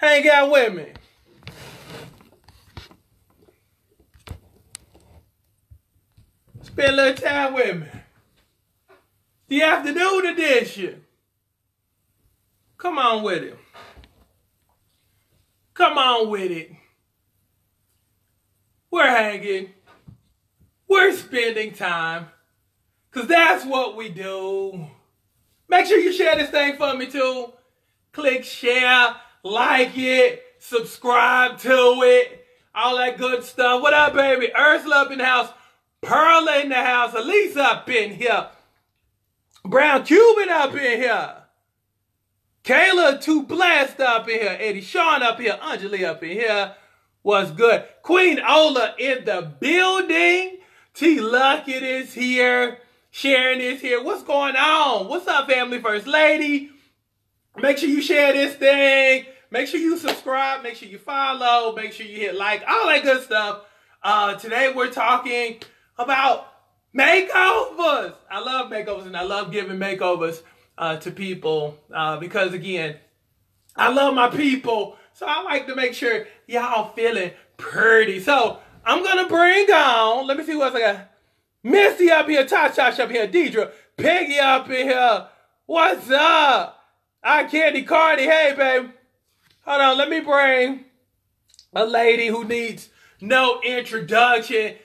Hang out with me. Spend a little time with me. The afternoon edition. Come on with it. Come on with it. We're hanging. We're spending time. Because that's what we do. Make sure you share this thing for me too. Click share, like it, subscribe to it, all that good stuff. What up, baby? Ursula up in the house. Perla in the house. Elise up in here. Brown Cuban up in here. Kayla Too Blessed up in here. Eddie Sean up here. Onjoli up in here. What's good? Queen Ola in the building. T. Luckett is here. Sharon is here. What's going on? What's up, family first lady? Make sure you share this thing. Make sure you subscribe. Make sure you follow. Make sure you hit like. All that good stuff. Today we're talking about makeovers. I love makeovers and I love giving makeovers to people because, again, I love my people. So I like to make sure y'all feeling pretty. So I'm going to bring on, let me see what else I got. Missy up here, Tasha up here, Deidre, Peggy up in here. What's up? Candy Cardi, hey, babe. Hold on, let me bring a lady who needs no introduction.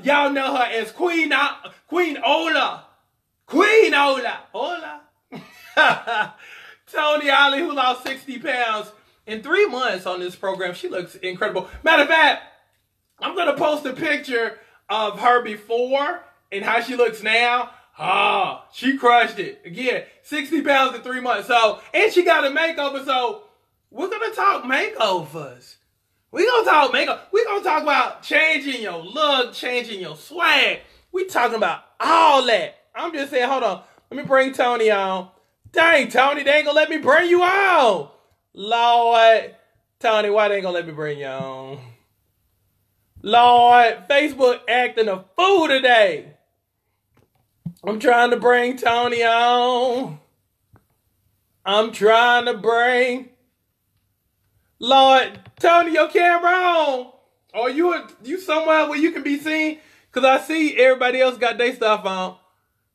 Y'all know her as Queen Ola. Queen Ola. Ola. Tony Ollie, who lost 60 pounds in 3 months on this program. She looks incredible. Matter of fact, I'm going to post a picture of her before and how she looks now. She crushed it. Again, 60 pounds in 3 months. So, and she got a makeover. So, we're going to talk makeovers. We're going to talk makeover. We're going to talk about changing your look, changing your swag. We're talking about all that. I'm just saying, hold on. Let me bring Tony on. Dang, Tony, they ain't going to let me bring you on. Lord. Tony, why they ain't going to let me bring you on? Lord, Facebook acting a fool today. I'm trying to bring Tony on. I'm trying to bring... Lord, Tony, your camera on. Or you somewhere where you can be seen? Because I see everybody else got their stuff on.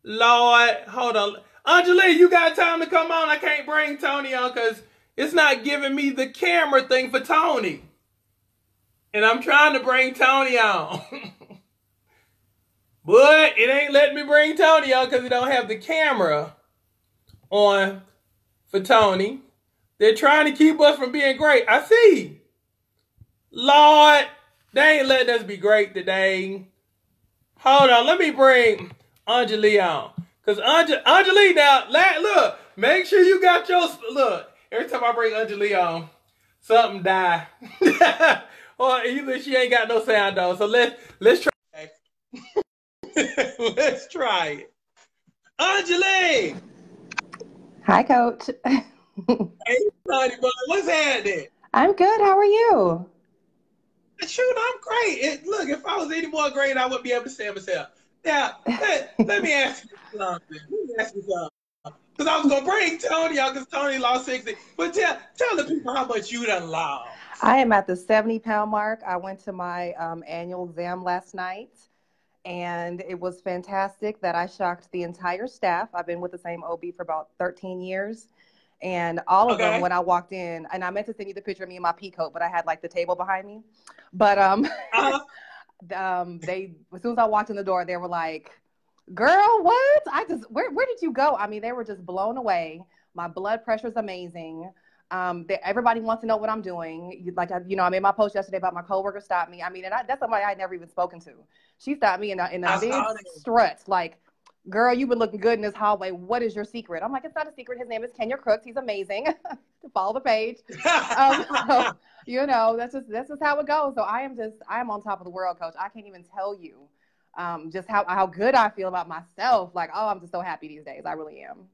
Lord, hold on. Onjoli, you got time to come on? I can't bring Tony on because it's not giving me the camera thing for Tony. And I'm trying to bring Tony on. But it ain't letting me bring Tony on because it don't have the camera on for Tony. They're trying to keep us from being great. I see. Lord, they ain't letting us be great today. Hold on, let me bring Onjoli on. Because Onjoli now, look, make sure you got your, look, every time I bring Onjoli on, something die. Or either she ain't got no sound though. So let's try it. Let's try it. Onjoli! Hi, Coach. Hey, buddy, what's happening? I'm good. How are you? Shoot, I'm great. Look, if I was any more great, I wouldn't be able to stand myself. Now, let me ask you something. Because I was going to bring Tony out because Tony lost 60. But tell the people how much you done lost. I am at the 70-pound mark. I went to my annual exam last night, and it was fantastic that I shocked the entire staff. I've been with the same OB for about 13 years. And all of them, when I walked in, and I meant to send you the picture of me in my pea coat, but I had like the table behind me. But they, as soon as I walked in the door, they were like, "Girl, what? Where did you go?" I mean, they were just blown away. My blood pressure is amazing. Everybody wants to know what I'm doing. I made my post yesterday about my coworker stopped me. I mean, and that's somebody I'd never even spoken to. She stopped me in a big strut, like, "Girl, you've been looking good in this hallway. What is your secret?" I'm like, "It's not a secret. His name is Kenya Crooks. He's amazing." Follow the page. So, that's just how it goes. So I am on top of the world, Coach. I can't even tell you just how good I feel about myself. Like, oh, I'm just so happy these days. I really am.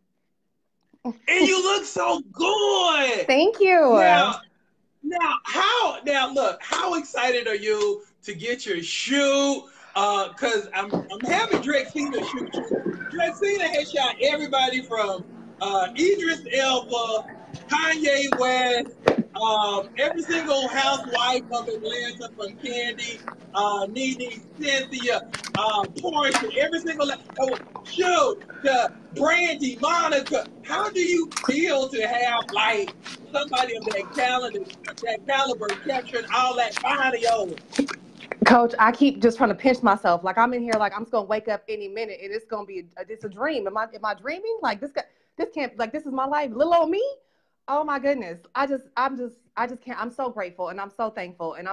And you look so good. Thank you. Now look, how excited are you to get your shoe? Because I'm having Drexina shoot you. Drexina has shot everybody from Idris Elba, Kanye West, Every single housewife of Atlanta, from Candy, Nene, Cynthia, Portia, every single shoot, Brandy, Monica. How do you feel to have like somebody of that caliber capturing all that body over? Coach, I keep just trying to pinch myself. Like I'm in here, like I'm just gonna wake up any minute, and it's gonna be it's a dream. Am I dreaming? Like this can't, like, this is my life. Little old me. Oh my goodness. I just can't. I'm so grateful and I'm so thankful, and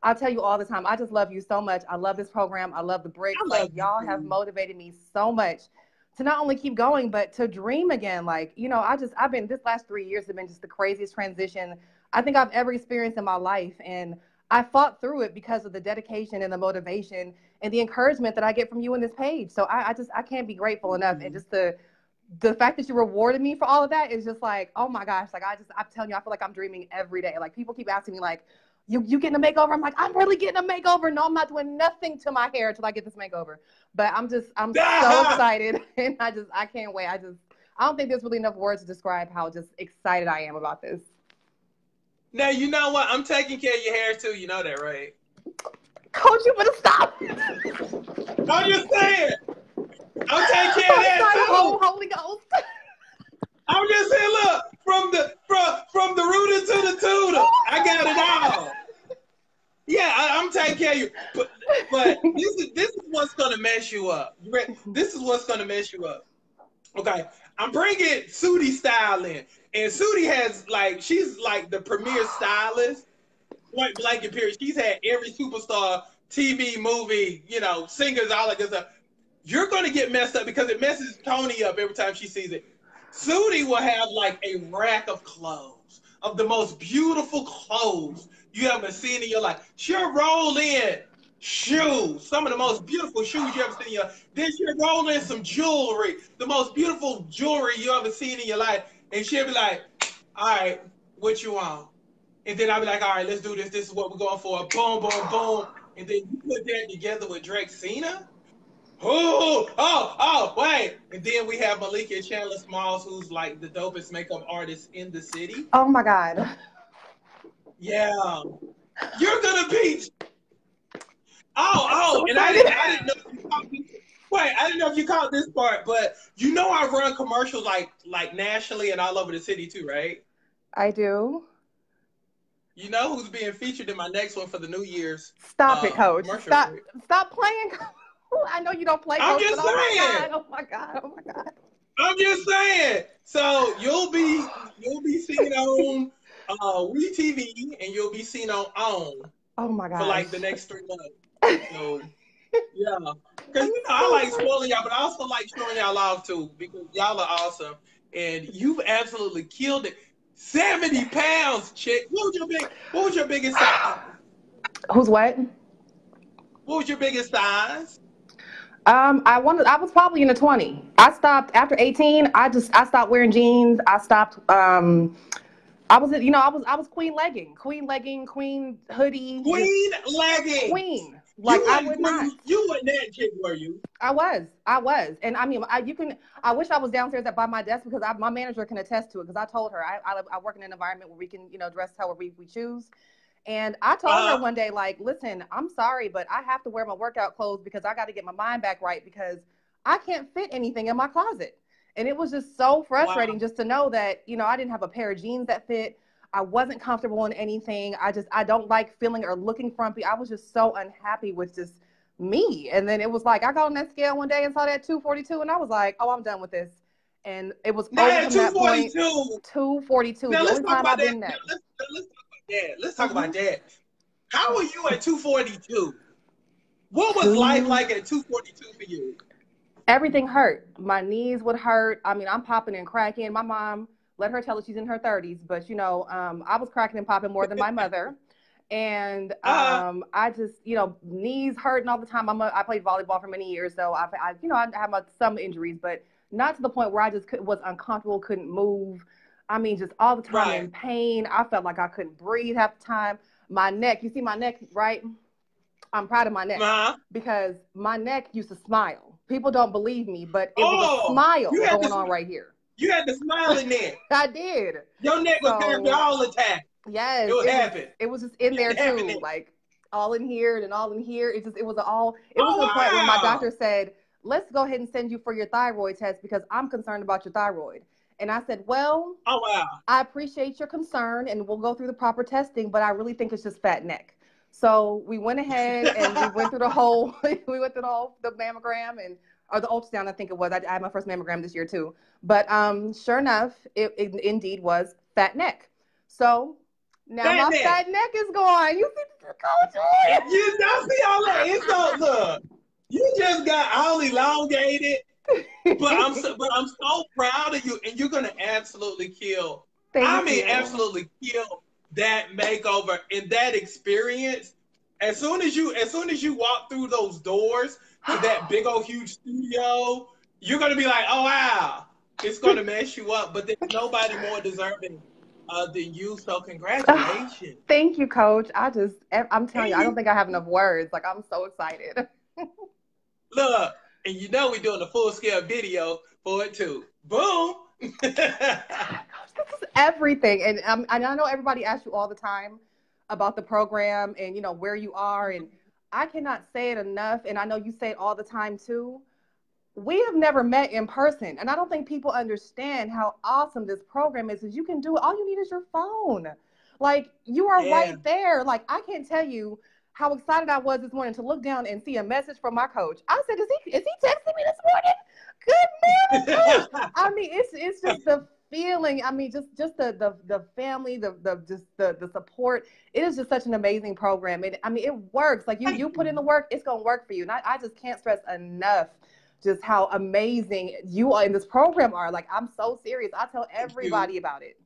I'll tell you all the time, I just love you so much. I love this program. I love the bricks. Like, y'all have motivated me so much to not only keep going, but to dream again. Like, you know, I've been, this last 3 years have been just the craziest transition I think I've ever experienced in my life. And I fought through it because of the dedication and the motivation and the encouragement that I get from you in this page. So I can't be grateful enough. And just the fact that you rewarded me for all of that is just like, oh my gosh. Like, I'm telling you, I feel like I'm dreaming every day. Like, people keep asking me like, you getting a makeover? I'm like, I'm really getting a makeover. No, I'm not doing nothing to my hair until I get this makeover. But I'm so excited. And I can't wait. I don't think there's really enough words to describe how just excited I am about this. Now, you know what? I'm taking care of your hair too. You know that, right? Coach, you better stop. I'm just saying. I'm taking care of that too. Holy Ghost. I'm just saying, look, from the rooter to the tutor, I got it all. Yeah, I'm taking care of you. But this is what's gonna mess you up. This is what's gonna mess you up. Okay, I'm bringing Sudi style in, and Sudi has she's like the premier stylist, point blank and period. She's had every superstar, TV, movie, singers, all that good stuff. You're gonna get messed up because it messes Tony up every time she sees it. Sudi will have like a rack of clothes, of the most beautiful clothes you ever seen in your life. She'll roll in shoes, some of the most beautiful shoes you ever seen in your life. Then she'll roll in some jewelry, the most beautiful jewelry you ever seen in your life. And she'll be like, all right, what you want? And then I'll be like, all right, let's do this. This is what we're going for. Boom, boom, boom. And then you put that together with Drexina. Oh, wait. And then we have Malika Chandler Smalls, who's like the dopest makeup artist in the city. Oh my God. Yeah. You're gonna be. Oh, and I didn't know if you caught this. Wait, I didn't know if you caught this part, but I run commercials like nationally and all over the city too, right? I do. You know who's being featured in my next one for the New Year's? Stop it, Coach. Stop playing. I know you don't play. I'm just saying. Oh my God. I'm just saying. So you'll be seen on WeTV and you'll be seen on OWN. Oh my God. For like the next 3 months. So yeah, because I like spoiling y'all, but I also like showing y'all off too because y'all are awesome and you've absolutely killed it. 70 pounds, chick. What was your biggest size? Who's what? What was your biggest size? I was probably in the 20. I stopped after 18. I stopped wearing jeans. I stopped. I was queen legging, queen hoodie. Queen legging. Queen. Like you weren't that chick, were you? I was. And I mean, I wish I was downstairs by my desk because my manager can attest to it because I told her I work in an environment where we can, dress however we choose. And I told her one day, like, listen, I'm sorry, but I have to wear my workout clothes because I got to get my mind back right because I can't fit anything in my closet. And it was just so frustrating just to know that, I didn't have a pair of jeans that fit. I wasn't comfortable in anything. I don't like feeling or looking frumpy. I was just so unhappy with just me. And then it was like, I got on that scale one day and saw that 242 and I was like, oh, I'm done with this. And it was over from that point. 242. Now, let's talk about that. Let's talk about that. How were you at 242? What was life like at 242 for you? Everything hurt. My knees would hurt. I mean, I'm popping and cracking. My mom, let her tell it, she's in her 30s, but I was cracking and popping more than my mother. And I just, knees hurting all the time. I played volleyball for many years, so I have some injuries, but not to the point where I just was uncomfortable, couldn't move. I mean, just all the time in pain. I felt like I couldn't breathe half the time. My neck, you see my neck, right? I'm proud of my neck because my neck used to smile. People don't believe me, but it was a smile going on right here. You had the smiling neck. I did. Your neck was there all the time. Yes, It would happen. it was just in there It happened. too, like all in here and all in here. It was all, it was Oh, to the point where my wow. doctor said, let's go ahead and send you for your thyroid test because I'm concerned about your thyroid. And I said, well, Oh, wow. I appreciate your concern and we'll go through the proper testing, but I really think it's just fat neck. So we went ahead and we went through the whole, the mammogram and, or the ultrasound, I think it was. I had my first mammogram this year too. But sure enough, it indeed was fat neck. So now Fat my neck. fat neck is gone. You see the coach? You don't see all that. It's so, look, you just got all elongated. But I'm so proud of you, and you're gonna absolutely kill. Thank you. Absolutely kill that makeover and that experience. As soon as you walk through those doors to that big old huge studio, you're gonna be like, oh wow, it's gonna mess you up. But there's nobody more deserving than you. So congratulations. Thank you, coach. I'm telling you, I don't And think I have enough words. Like, I'm so excited. look, and you know we're doing a full scale video for it too. Boom. This is everything. And I know everybody asks you all the time about the program and, you know, where you are. And I cannot say it enough. And I know you say it all the time too. We have never met in person. And I don't think people understand how awesome this program is. Because you can do it. All you need is your phone. Like, you are right there. Like, I can't tell you how excited I was this morning to look down and see a message from my coach. I said, is he texting me this morning? Good morning, coach. I mean, it's just the feeling. I mean, just the family, the support. It is just such an amazing program. And I mean, it works. Like you put in the work, it's gonna work for you. And I just can't stress enough just how amazing you are in this program are. Like, I'm so serious. I tell everybody about it.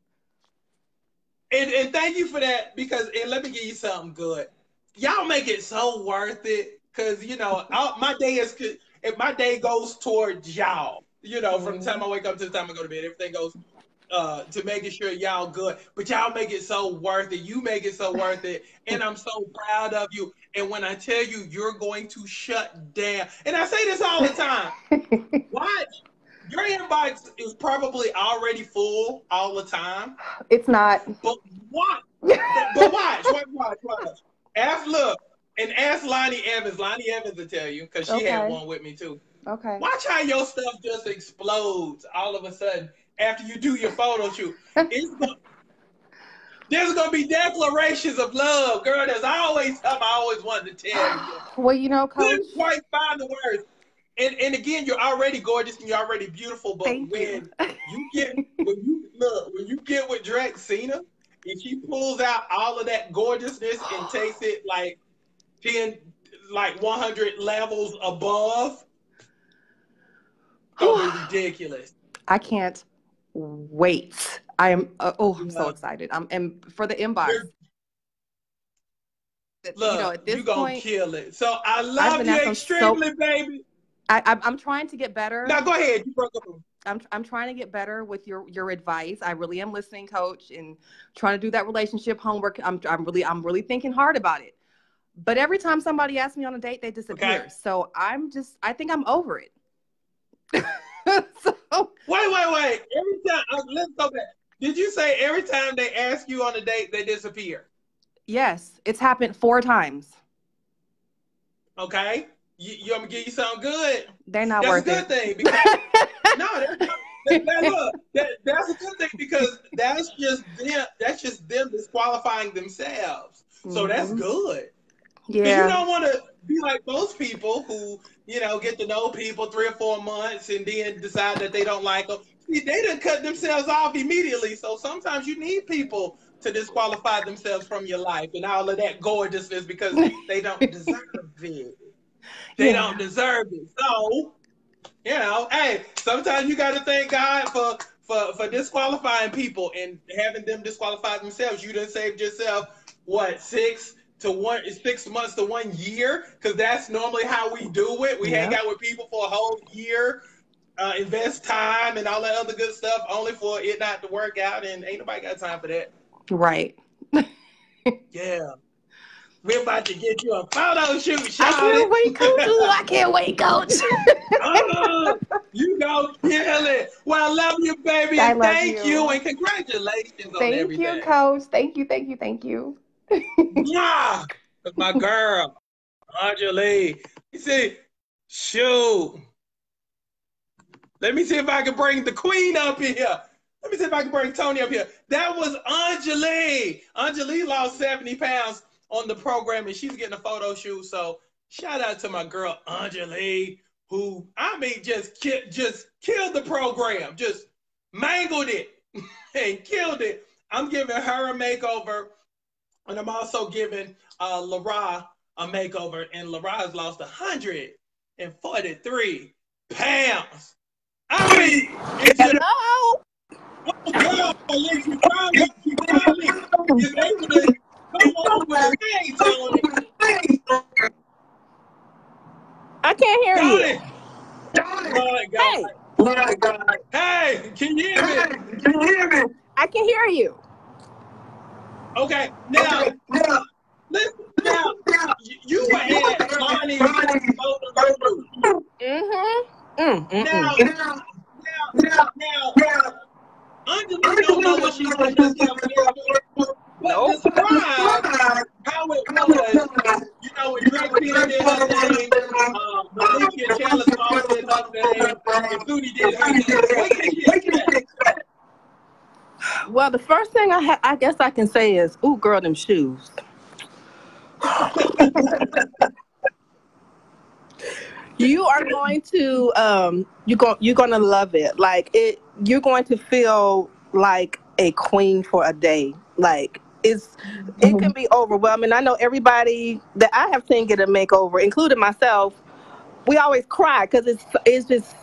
And thank you for that, because and let me give you something good. Y'all make it so worth it, because you know my day is, if my day goes towards y'all, you know, from the time I wake up to the time I go to bed, everything goes to making sure y'all good. But y'all make it so worth it. You make it so worth it, and I'm so proud of you. And when I tell you, you're going to shut down, and I say this all the time, watch. Your inbox is probably already full all the time. It's not. But watch. But watch. Ask Lonnie Evans. Lonnie Evans will tell you, because she had one with me too. Okay. Watch how your stuff just explodes all of a sudden after you do your photo shoot. There's gonna be declarations of love, girl. There's always something I always wanted to tell you. Well, you know, coach, couldn't quite find the words. And again, you're already gorgeous and you're already beautiful. But when you get when you get with Drexina and she pulls out all of that gorgeousness and takes it like 100 levels above, it'll be ridiculous. I can't wait. I am. I'm so excited. And for the inbox. Look, you know, at this point, gonna kill it. So I love you extremely, baby. I'm trying to get better. Now go ahead. You broke up. I'm trying to get better with your advice. I really am listening, coach, and trying to do that relationship homework. I'm really thinking hard about it. But every time somebody asks me on a date, they disappear. Okay. So I think I'm over it. So, wait. Every time, let's go back. Did you say every time they ask you on a date, they disappear? Yes, it's happened 4 times. Okay. You want me to give you something good? They're not worth it. That's a good thing. Because, that's a good thing, because that's just them disqualifying themselves. So that's good. Yeah. You don't want to be like most people who, you know, get to know people 3 or 4 months and then decide that they don't like them. See, they done cut themselves off immediately. So sometimes you need people to disqualify themselves from your life and all of that gorgeousness, because they don't deserve it. They don't deserve it. So, you know, hey, sometimes you got to thank God for disqualifying people and having them disqualify themselves. You done saved yourself, what, 6 months to 1 year? Because that's normally how we do it. We hang out with people for a whole year, invest time and all that other good stuff, only for it not to work out, and ain't nobody got time for that. Right. Yeah. We're about to get you a photo shoot, Shawty. I can't wait, Coach. I can't wait, Coach. You go kill it. Well, I love you, baby. I And love thank you. And congratulations on everything. Thank you, Coach. Thank you. Yeah. That's my girl, Onjoli. You see, shoot. Let me see if I can bring the queen up here. Let me see if I can bring Tony up here. That was Onjoli. Onjoli lost 70 pounds on the program, and she's getting a photo shoot. So shout out to my girl Onjoli, who, I mean, just killed the program. Just mangled it and killed it. I'm giving her a makeover, and I'm also giving Lara a makeover. And Lara has lost 143 pounds. I mean, it's just... Girl, she finally is able to come on with her face on it. I can't hear you. Hey, can you hear me? I can hear you. Okay, now, listen, now, you were at Lonnie's photo. Now, Onjoli don't know what she's going to do. But the surprise, how it was, you know, when Drexel did her thing, Malika and Chandler Small did her thing, and Foodie did her thing. What can you expect? Well, the first thing I guess I can say is, ooh, girl, them shoes. You are going to you're going to love it. Like you're going to feel like a queen for a day. Like it can be overwhelming. I know everybody that I have seen get a makeover, including myself, we always cry because it's just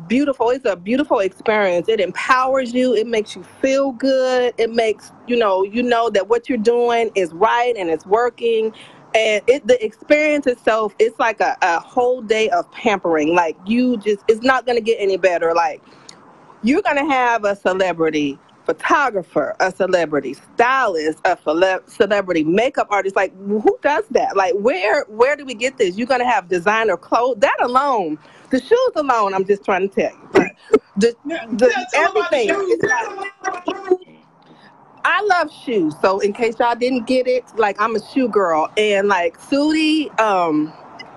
beautiful. It's a beautiful experience. It empowers you. It makes you feel good. It makes you know that what you're doing is right and it's working. And the experience itself, it's like a whole day of pampering. Like it's not going to get any better. Like you're going to have a celebrity photographer, a celebrity stylist, a celebrity makeup artist. Like who does that? Like where do we get this? You're going to have designer clothes. That alone, the shoes alone, I'm just trying to tell you. But everything. I love shoes, so in case y'all didn't get it, like I'm a shoe girl, and like Sudi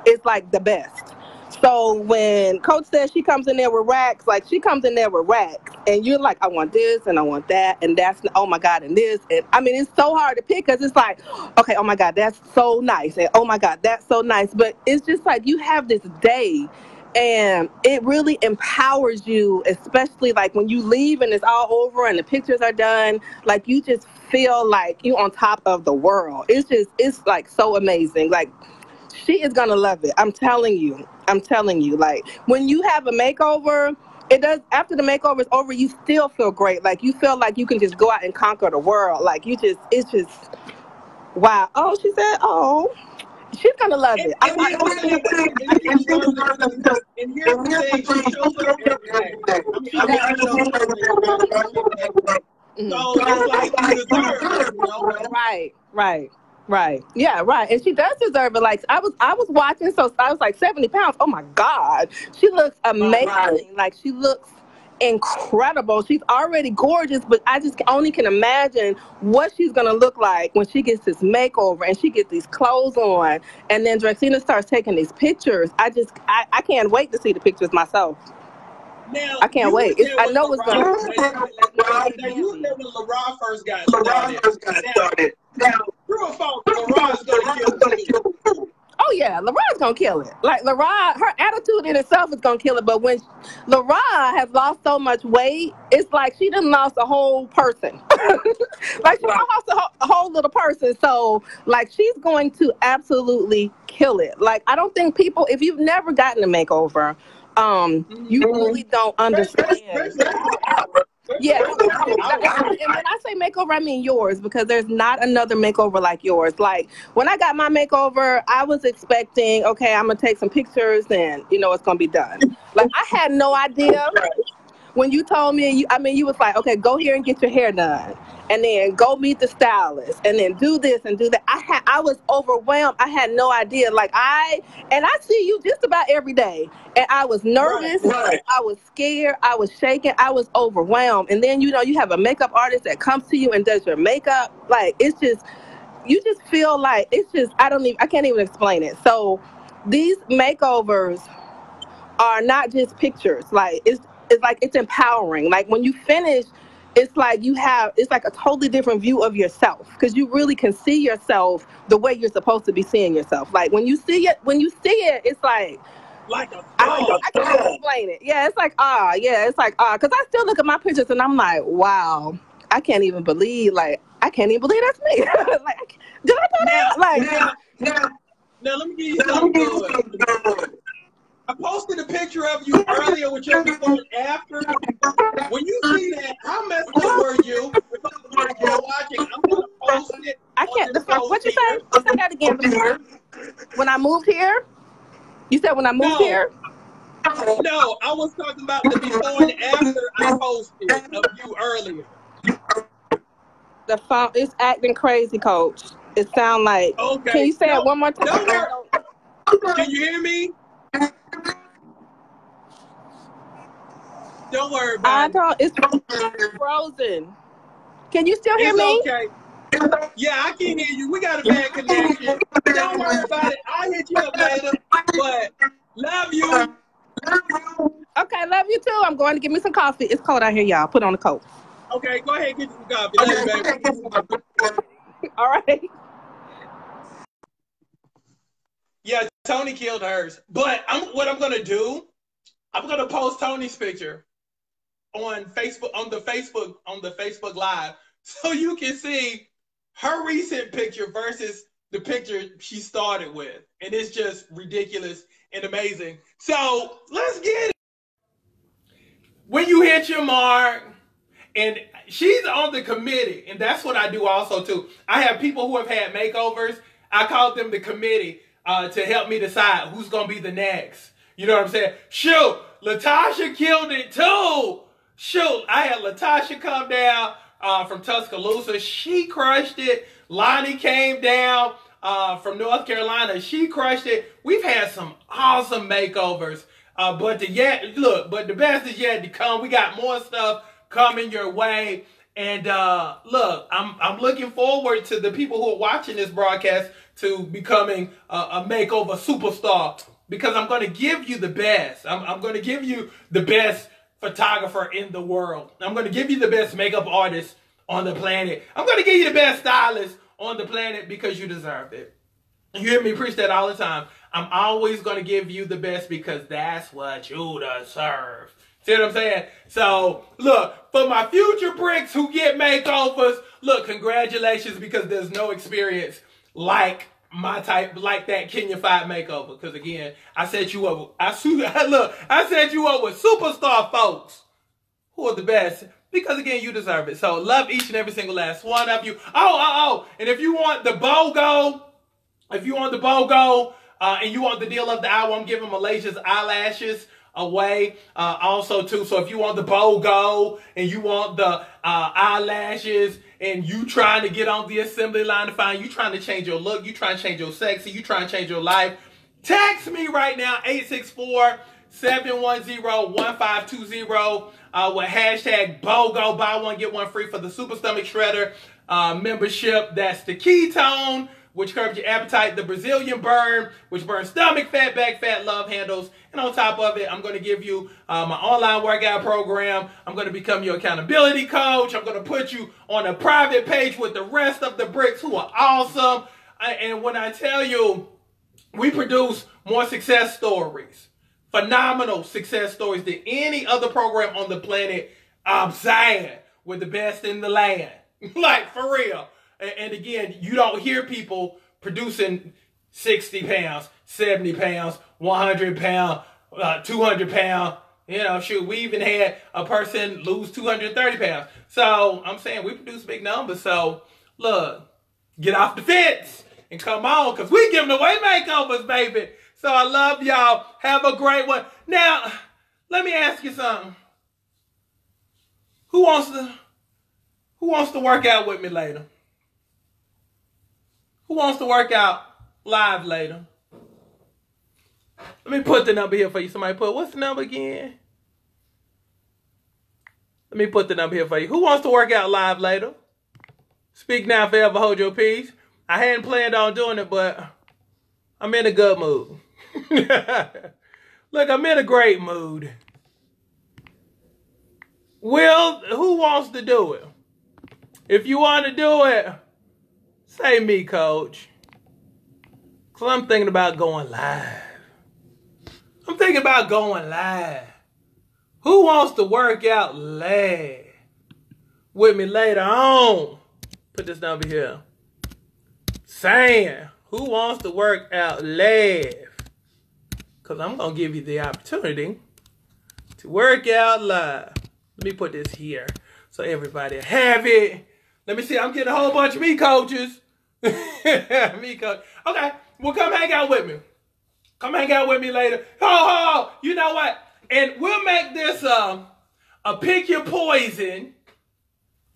is like the best. So when Coach says she comes in there with racks, like she comes in there with racks, and you're like, I want this and I want that, and that's, oh my God, and this, and I mean, it's so hard to pick because it's like, okay, oh my God, that's so nice, and oh my God, that's so nice, but it's just like you have this day. And it really empowers you, especially like when you leave and it's all over and the pictures are done, like you just feel like you're on top of the world. It's like so amazing. Like she is going to love it. I'm telling you, like when you have a makeover, it does, after the makeover is over, you still feel great. Like you feel like you can just go out and conquer the world. Like it's just, wow. Oh, she said, oh. She's gonna love it. And here's the thing, she shows up every day. So it's like you deserve it, you know? Right. Yeah, right. And she does deserve it. Like I was watching, so I was like 70 pounds. Oh my God. She looks amazing. Right. Like she looks incredible. She's already gorgeous, but I just only can imagine what she's gonna look like when she gets this makeover and she gets these clothes on, and then Drexina starts taking these pictures. I can't wait to see the pictures myself. Now, I can't wait. I know it's gonna. Now you were there when Lara first got started. Now, true or false, Lara's gonna kill. Oh yeah, Lara's gonna kill it. Like Lara, her attitude in itself is gonna kill it. But when Lara has lost so much weight, it's like she done lost a whole person. Like she lost a whole little person. So like she's going to absolutely kill it. Like I don't think people, if you've never gotten a makeover, you really don't understand. Yeah, and when I say makeover, I mean yours, because there's not another makeover like yours. Like when I got my makeover, I was expecting, okay, I'm gonna take some pictures and it's gonna be done. Like I had no idea when you told me. You was like, okay, go here and get your hair done. and then go meet the stylist, and then do this and do that. I was overwhelmed. I had no idea. And I see you just about every day, and I was nervous. Right. I was scared. I was shaking. I was overwhelmed. And then you have a makeup artist that comes to you and does your makeup. Like, it's just, you just feel like it's just, I can't even explain it. So these makeovers are not just pictures. Like, it's empowering. Like, when you finish, it's like it's like a totally different view of yourself, because you really can see yourself the way you're supposed to be seeing yourself. Like, when you see it, it's like I can't explain it. Yeah, it's like because I still look at my pictures and I'm like, wow, I can't even believe that's me. Like, did I do that? Like, now let me give you something good. I posted a picture of you earlier with your before and after. When you see that, how messed up were you? If you're watching, I'm going to post it. I can't. What you say? Say that again. When I moved here? You said when I moved here? No, I was talking about the before and after I posted of you earlier. The phone is acting crazy, Coach. It sounds like. Okay. Can you say it one more time? Can you hear me? Don't worry about it. It's frozen. Can you still hear me? Okay. Yeah, I can hear you. We got a bad connection. Don't worry about it. I'll hit you up later. But love you. Okay, love you too. I'm going to get me some coffee. It's cold out here, y'all. Put on the coat. Okay, go ahead and get you some coffee. Love you, baby. All right. Yeah, Tony killed hers. But what I'm gonna do, I'm gonna post Tony's picture on Facebook, on the Facebook Live, so you can see her recent picture versus the picture she started with. And it's just ridiculous and amazing. So let's get it. When you hit your mark, and she's on the committee, and that's what I do also too. I have people who have had makeovers. I call them the committee to help me decide who's gonna be the next. You know what I'm saying? Shoot, Latasha killed it too. Shoot, I had Latasha come down from Tuscaloosa. She crushed it. Lonnie came down from North Carolina. She crushed it. We've had some awesome makeovers. But the best is yet to come. We got more stuff coming your way. And look, I'm looking forward to the people who are watching this broadcast to becoming a makeover superstar, because I'm going to give you the best. I'm going to give you the best photographer in the world. I'm going to give you the best makeup artist on the planet. I'm going to give you the best stylist on the planet, because you deserve it. You hear me preach that all the time. I'm always going to give you the best, because that's what you deserve. See what I'm saying? So, look, for my future bricks who get makeovers, look, congratulations, because there's no experience like that Kenya 5 makeover. Because again, I set you up. I set you up with superstar folks who are the best. Because again, you deserve it. So love each and every single last one of you. And if you want the BOGO, and you want the deal of the hour, I'm giving Malaysia's eyelashes away also too. So if you want the BOGO and you want the eyelashes, and you trying to get on the assembly line to find, you trying to change your look, you trying to change your sexy, you trying to change your life, text me right now, 864-710-1520 with hashtag BOGO, buy one, get one free for the Super Stomach Shredder membership. That's the ketone, which curbs your appetite, the Brazilian burn, which burns stomach fat, back fat, love handles. And on top of it, I'm going to give you my online workout program. I'm going to become your accountability coach. I'm going to put you on a private page with the rest of the bricks who are awesome. And when I tell you, we produce more success stories, phenomenal success stories, than any other program on the planet. I'm saying, we're the best in the land. Like, for real. And again, you don't hear people producing 60 pounds, 70 pounds, 100 pounds, 200 pounds. You know, shoot, we even had a person lose 230 pounds. So I'm saying we produce big numbers. So look, get off the fence and come on, because we giving away makeovers, baby. So I love y'all. Have a great one. Now, let me ask you something. Who wants Who wants to work out with me later? Who wants to work out live later? Let me put the number here for you. Somebody put, what's the number again? Let me put the number here for you. Who wants to work out live later? Speak now, forever hold your peace. I hadn't planned on doing it, but I'm in a good mood. Look, I'm in a great mood. Will, who wants to do it? If you want to do it, say me, coach. Because I'm thinking about going live. I'm thinking about going live. Who wants to work out live with me later on? Put this number here. Saying, who wants to work out live? Because I'm going to give you the opportunity to work out live. Let me put this here so everybody have it. Let me see. I'm getting a whole bunch of me coaches. Me coach. Okay. Well, come hang out with me. Come hang out with me later. Oh, you know what? And we'll make this a Pick Your Poison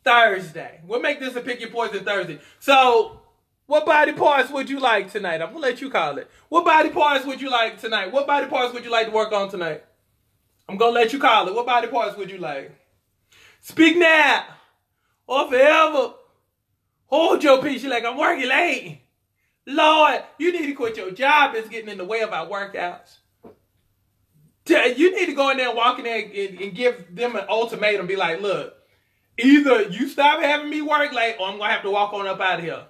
Thursday. We'll make this a Pick Your Poison Thursday. So, what body parts would you like tonight? I'm going to let you call it. What body parts would you like tonight? What body parts would you like to work on tonight? I'm going to let you call it. What body parts would you like? Speak now or forever hold your peace. You're like, I'm working late. Lord, you need to quit your job. It's getting in the way of our workouts. You need to go in there and walk in there and give them an ultimatum. Be like, look, either you stop having me work late or I'm going to have to walk on up out of here.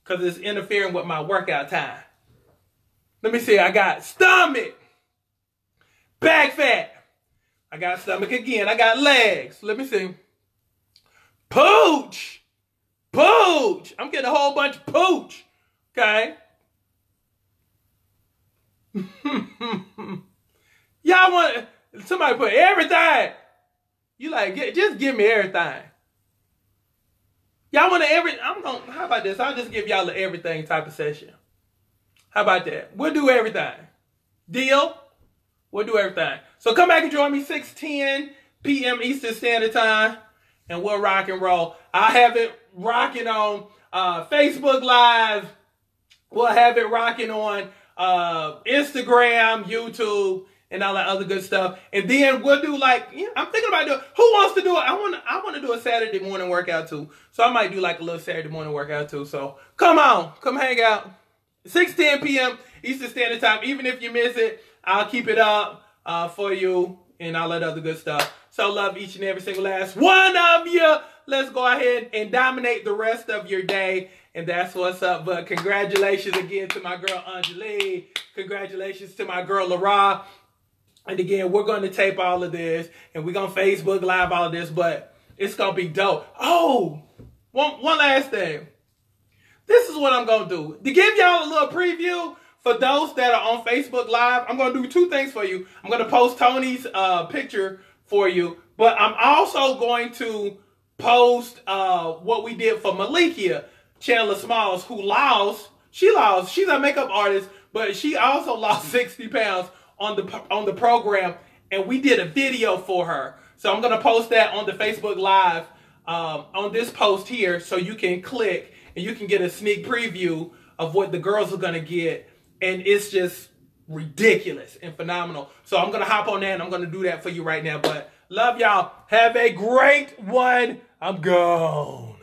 Because it's interfering with my workout time. Let me see. I got stomach. Back fat. I got stomach again. I got legs. Let me see. Pooch. Pooch. I'm getting a whole bunch of pooch. Okay. Y'all want somebody put everything. You like, just give me everything. Y'all want how about this? I'll just give y'all the everything type of session. How about that? We'll do everything. Deal? We'll do everything. So come back and join me 6:10 p.m. Eastern Standard Time, and we'll rock and roll. I'll have it rocking on Facebook Live. We'll have it rocking on Instagram, YouTube, and all that other good stuff. And then we'll do like, I'm thinking about doing, who wants to do it? I want to do a Saturday morning workout too. So I might do like a little Saturday morning workout too. So come on, come hang out. 6:10 p.m. Eastern Standard Time. Even if you miss it, I'll keep it up for you and all that other good stuff. So love each and every single last one of you. Let's go ahead and dominate the rest of your day. And that's what's up. But congratulations again to my girl Onjoli. Congratulations to my girl Lara. And again, we're going to tape all of this. And we're going to Facebook Live all of this. But it's going to be dope. Oh, one last thing. This is what I'm going to do. To give y'all a little preview for those that are on Facebook Live, I'm going to do two things for you. I'm going to post Tony's picture for you. But I'm also going to post what we did for Malikia Chandler Smalls, who lost. She's a makeup artist, but she also lost 60 pounds on the program, and we did a video for her. So I'm going to post that on the Facebook Live on this post here, so you can click and you can get a sneak preview of what the girls are going to get, and it's just ridiculous and phenomenal. So I'm going to hop on that, and I'm going to do that for you right now. But love y'all. Have a great one. I'm gone.